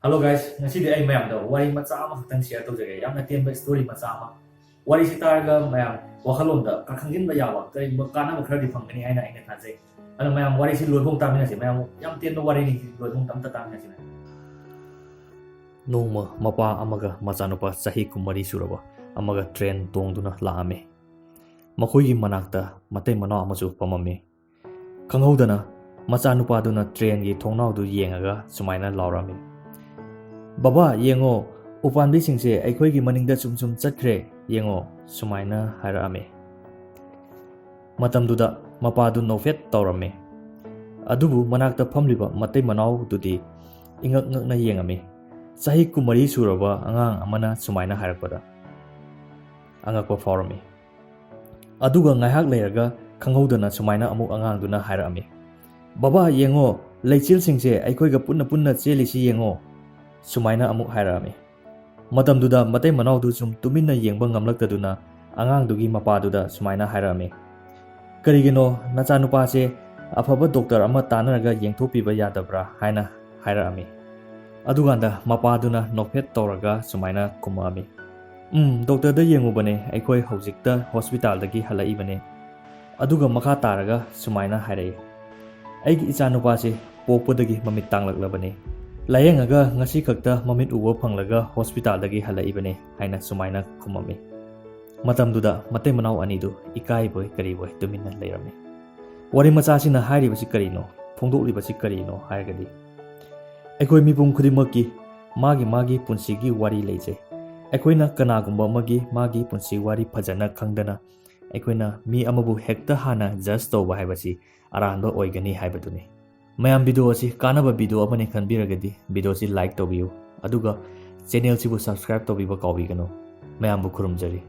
Hello guys, ngasi di ay mayam do wari macha ama khatan share to jage yamna ten ba story macha ama wari si targa mayam wakhalom da ka khangin ba yawa kai ba kana ba khara di phangani aina aina thajai ana mayam wari si loibong tamina si mayam yam ten no wari ni loibong tam ta tamina si Noma mapa amaga machanupa sahi kumari suraba amaga train tongduna laame makhoigi manakta matei mana amachu pamame khanghodana machanupa duna train gi thongnau du yengaga sumaina laurame baba yengo upanbi singse aikhoigi maningda chumchum chakre yengo sumaina harame matamduda mapadu nofet tawrame adubu manakta phamliba matei manau dudi ingak ngakna yengame sahi kumari suraba angang amana sumaina harakpada angakpa faurame aduga ngaihak leiraga khanghodana sumaina amuk angang duna hairame baba yengo leichil singse aikhoiga punna punna chelisi yengo sumaina amuk hairame matamduda matei manau du sum tuminna yengba ngamlaktaduna angang dugi mapaduda sumaina hairame karigino nachanupa se afaba doctor ama tanaraga yengthopiba yadabra haina hairame aduganda mapaduna nokphet toraga sumaina kumami doctor da yengubane aikoi hojikta hospital dagi halai bane aduga makha taraga sumaina haire aigi ichanupa se pokpodagi mamit tanglaklabane layengaga ngasi khakta mamit uwa phanglaga hospital dagi halai bane haina sumaina kumami matamduda matei manau anidu ikai boy kari boy tuminna leirame wari machasina hairi basi karino phongdokli basi karino haigadi aikoi mipum khudimaki magi punsigi wari leije aikoina kanagumba magi punsi wari phajana khangdana aikoina mi amabu hekta hana just to haibasi aranba oigani haibaduni mayam video asi kanaba video amane khanbiragadi video si like tobiyu aduga channel sibu subscribe tobiba kawbigano mayam bu khurumjari